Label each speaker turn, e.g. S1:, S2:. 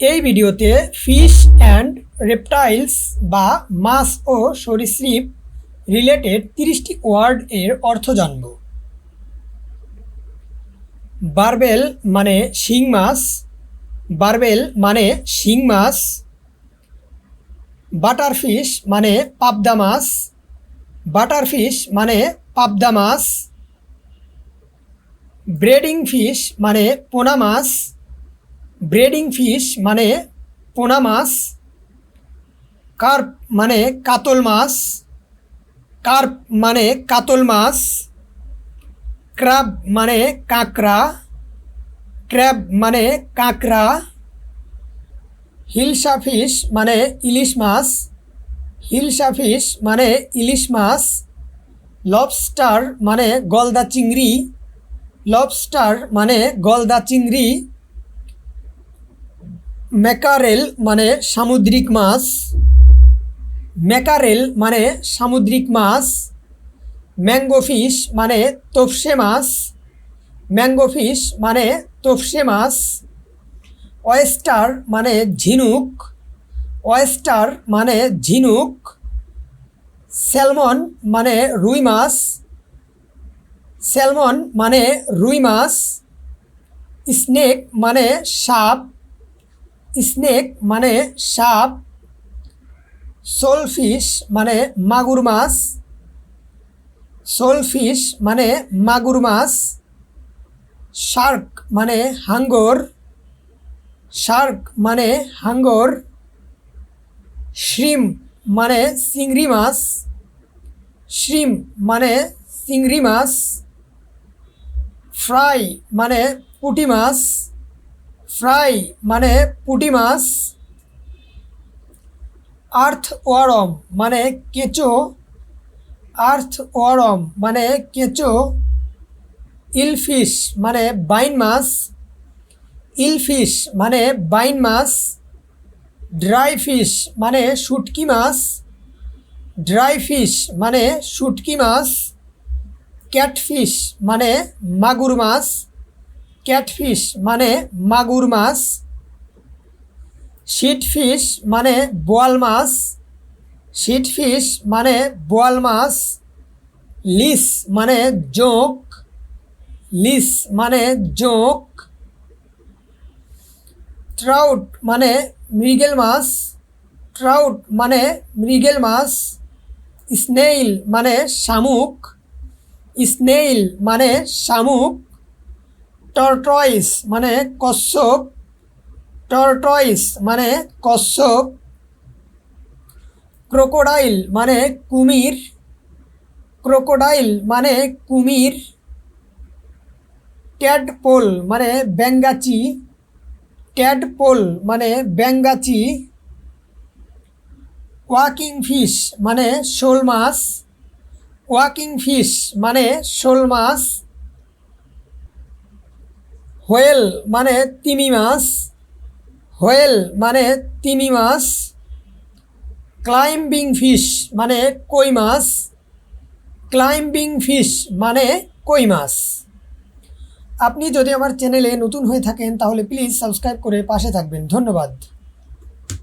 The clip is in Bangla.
S1: এই ভিডিওতে ফিশ অ্যান্ড রেপটাইলস বা মাছ ও সরীসৃপ রিলেটেড 30টি ওয়ার্ড এর অর্থ জানব। বারবেল মানে শিং মাছ, বারবেল মানে শিং মাছ। বাটারফিশ মানে পাবদা মাছ, বাটারফিশ মানে পাবদা মাছ। ব্রেডিং ফিশ মানে পোনা মাছ, ব্রেডিং ফিশ মানে পোনা মাছ। কার্প মানে কাতল মাছ, কার্প মানে কাতল মাছ। ক্র্যাব মানে কাঁকড়া, ক্র্যাব মানে কাঁকড়া। হিলসা ফিশ মানে ইলিশ মাছ, হিলসা ফিশ মানে ইলিশ মাছ। লবস্টার মানে গলদা চিংড়ি, লবস্টার মানে গলদা চিংড়ি। ম্যাকারেল মানে সামুদ্রিক মাছ, ম্যাকারেল মানে সামুদ্রিক মাছ। ম্যাঙ্গো ফিশ মানে তোপসে মাছ, ম্যাঙ্গো ফিশ মানে তোপসে মাছ। ওয়েস্টার মানে ঝিনুক, ওয়েস্টার মানে ঝিনুক। স্যালমন মানে রুই মাছ, স্যালমন মানে রুই মাছ। স্নেক মানে সাপ, স্নেক মানে সাপ। সোলফিশ মানে মাগুর মাছ, সোলফিশ মানে মাগুর মাছ। শার্ক মানে হাঙ্গর, শার্ক মানে হাঙ্গর। শ্রিম মানে চিংড়ি মাছ, শ্রিম মানে চিংড়ি মাছ। ফ্রাই মানে পুঁটি মাছ, ফ্রাই মানে পুঁটি মাছ। আর্থ ওয়ারম মানে কেঁচো, আর্থ ওয়ারম মানে কেঁচো। ইলফিশ মানে বাইন মাছ, ইলফিশ মানে বাইন মাছ। ড্রাই ফিশ মানে শুটকি মাছ, ড্রাই ফিশ মানে শুটকি মাছ। ক্যাটফিশ মানে মাগুর মাছ, ক্যাটফিশ মানে মাগুর মাছ। শিটফিশ মানে বোয়াল মাছ, শিটফিশ মানে বোয়াল মাছ। লিস মানে জোঁক, লিস মানে জোঁক। ট্রাউট মানে মৃগেল মাছ, ট্রাউট মানে মৃগেল মাছ। স্নেইল মানে শামুক, স্নেইল মানে শামুক। টর্টয়েস মানে কচ্ছপ, টর্টয়েস মানে কচ্ছপ। ক্রোকোডাইল মানে কুমির, ক্রোকোডাইল মানে কুমির। ট্যাডপোল মানে ব্যাঙাচি, ট্যাডপোল মানে ব্যাঙাচি। ওয়াকিং ফিশ মানে শোল মাছ, ওয়াকিং ফিশ মানে শোল মাছ। হোয়েল মানে তিমি মাছ, হোয়েল মানে তিমি মাছ। ক্লাইম্বিং ফিশ মানে কই মাছ, ক্লাইম্বিং ফিশ মানে কই মাছ। আপনি যদি আমার চ্যানেলে নতুন হয়ে থাকেন তাহলে প্লিজ সাবস্ক্রাইব করে পাশে থাকবেন। ধন্যবাদ।